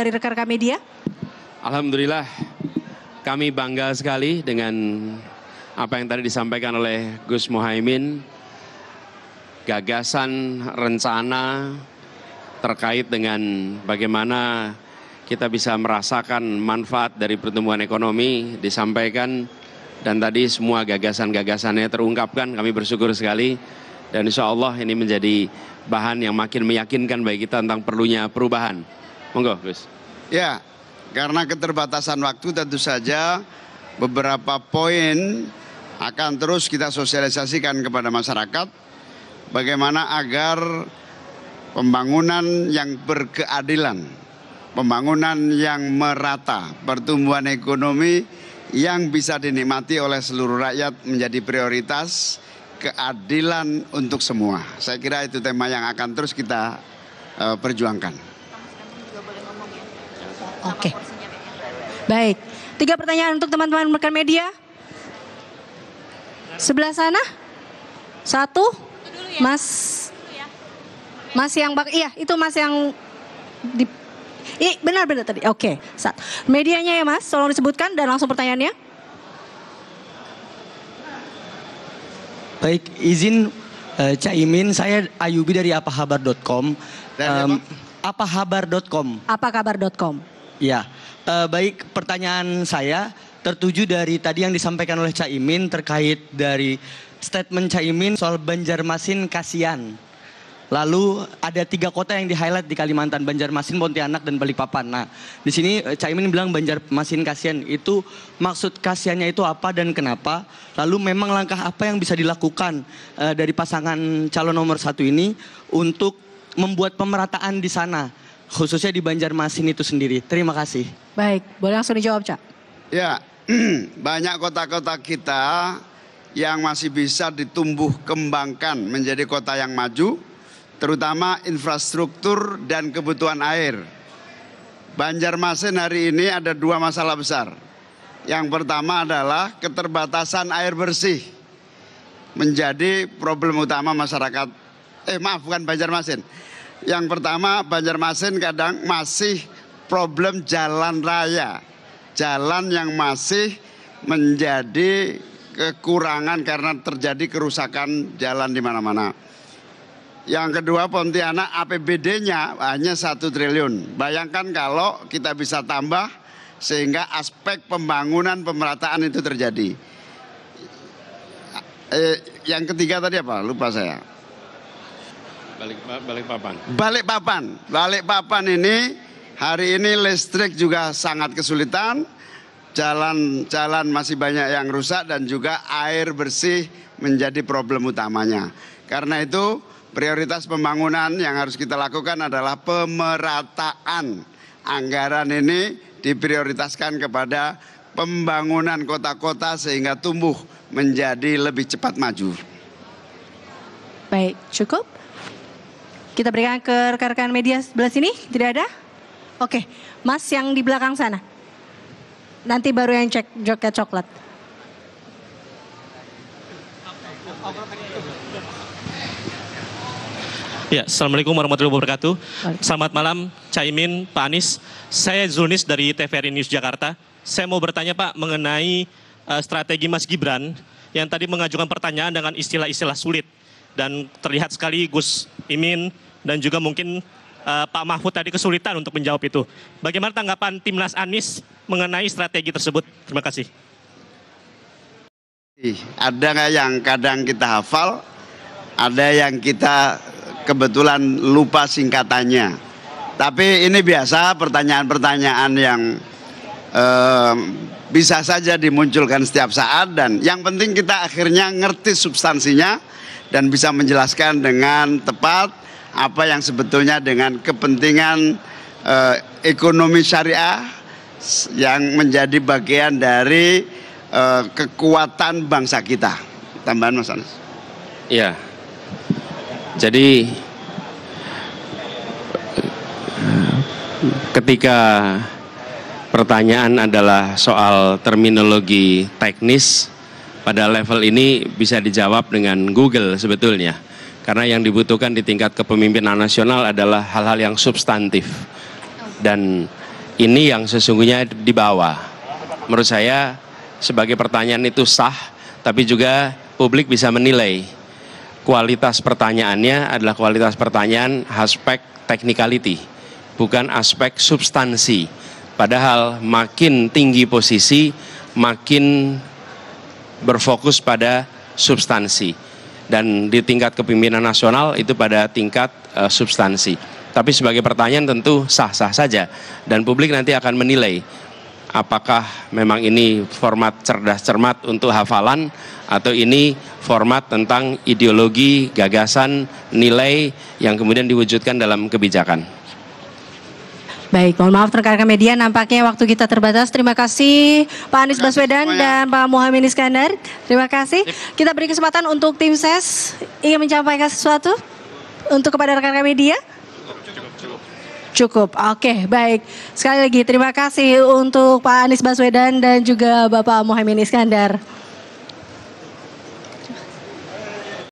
dari rekan-rekan media. Alhamdulillah, kami bangga sekali dengan apa yang tadi disampaikan oleh Gus Muhaimin, gagasan, rencana terkait dengan bagaimana kita bisa merasakan manfaat dari pertumbuhan ekonomi disampaikan, dan tadi semua gagasan-gagasannya terungkapkan. Kami bersyukur sekali, dan insya Allah ini menjadi bahan yang makin meyakinkan bagi kita tentang perlunya perubahan. Monggo Gus. Ya, karena keterbatasan waktu tentu saja beberapa poin akan terus kita sosialisasikan kepada masyarakat bagaimana agar pembangunan yang berkeadilan, pembangunan yang merata, pertumbuhan ekonomi yang bisa dinikmati oleh seluruh rakyat menjadi prioritas, keadilan untuk semua. Saya kira itu tema yang akan terus kita perjuangkan. Oke. Baik. 3 pertanyaan untuk teman-teman rekan media. Sebelah sana. 1. Mas yang iya itu Mas yang di benar tadi. Oke. Medianya ya Mas, tolong disebutkan dan langsung pertanyaannya. Baik, izin Caimin, saya Ayubi dari apahabar.com. Apahabar.com. Apakabar.com. Ya, baik, pertanyaan saya tertuju dari tadi yang disampaikan oleh Caimin terkait dari statement Caimin soal Banjarmasin kasihan. Lalu ada 3 kota yang di-highlight di Kalimantan, Banjarmasin, Pontianak, dan Balikpapan. Nah, di sini Caimin bilang Banjarmasin kasihan. Itu maksud kasihannya itu apa dan kenapa? Lalu memang langkah apa yang bisa dilakukan dari pasangan calon nomor 1 ini untuk membuat pemerataan di sana, khususnya di Banjarmasin itu sendiri. Terima kasih. Baik, boleh langsung dijawab, Cak. Ya, banyak kota-kota kita yang masih bisa ditumbuh kembangkan menjadi kota yang maju, terutama infrastruktur dan kebutuhan air. Banjarmasin hari ini ada 2 masalah besar. Yang pertama adalah keterbatasan air bersih menjadi problem utama masyarakat. Bukan Banjarmasin. Yang pertama, Banjarmasin kadang masih problem jalan raya. Jalan yang masih menjadi kekurangan karena terjadi kerusakan jalan di mana-mana. Yang kedua, Pontianak APBD-nya hanya 1 triliun. Bayangkan kalau kita bisa tambah sehingga aspek pembangunan pemerataan itu terjadi. Yang ketiga tadi apa? Lupa saya. Balikpapan ini hari ini listrik juga sangat kesulitan, jalan masih banyak yang rusak dan juga air bersih menjadi problem utamanya. Karena itu prioritas pembangunan yang harus kita lakukan adalah pemerataan. Anggaran ini diprioritaskan kepada pembangunan kota-kota sehingga tumbuh menjadi lebih cepat maju. Baik, cukup. Kita berikan ke rekan-rekan media sebelah sini, tidak ada? Oke, Mas yang di belakang sana. Nanti baru yang cek joket coklat. Ya, Assalamualaikum warahmatullahi wabarakatuh. Selamat malam, Caimin, Pak Anies. Saya Zunis dari TVRI News Jakarta. Saya mau bertanya Pak mengenai strategi Mas Gibran yang tadi mengajukan pertanyaan dengan istilah-istilah sulit. Dan terlihat sekali Gus Imin dan juga mungkin Pak Mahfud tadi kesulitan untuk menjawab itu. Bagaimana tanggapan Timnas Anies mengenai strategi tersebut? Terima kasih. Ada nggak yang kadang kita hafal, ada yang kita kebetulan lupa singkatannya. Tapi ini biasa pertanyaan-pertanyaan yang bisa saja dimunculkan setiap saat, dan yang penting kita akhirnya ngerti substansinya dan bisa menjelaskan dengan tepat apa yang sebetulnya dengan kepentingan ekonomi syariah yang menjadi bagian dari kekuatan bangsa kita. Tambahan Mas Anies. Iya. Jadi ketika pertanyaan adalah soal terminologi teknis, pada level ini bisa dijawab dengan Google sebetulnya. Karena yang dibutuhkan di tingkat kepemimpinan nasional adalah hal-hal yang substantif. Dan ini yang sesungguhnya dibawa. Menurut saya sebagai pertanyaan itu sah, tapi juga publik bisa menilai kualitas pertanyaannya adalah kualitas pertanyaan aspek technicality, bukan aspek substansi. Padahal makin tinggi posisi, makin berfokus pada substansi. Dan di tingkat kepemimpinan nasional itu pada tingkat substansi. Tapi sebagai pertanyaan tentu sah-sah saja. Dan publik nanti akan menilai apakah memang ini format cerdas cermat untuk hafalan atau ini format tentang ideologi, gagasan, nilai yang kemudian diwujudkan dalam kebijakan. Baik, mohon maaf rekan-rekan media, nampaknya waktu kita terbatas. Terima kasih Pak Anies Baswedan dan Pak Muhaimin Iskandar. Terima kasih. Kita beri kesempatan untuk tim ses ingin menyampaikan sesuatu untuk kepada rekan-rekan media. Cukup. Oke, baik. Sekali lagi terima kasih untuk Pak Anies Baswedan dan juga Bapak Muhaimin Iskandar.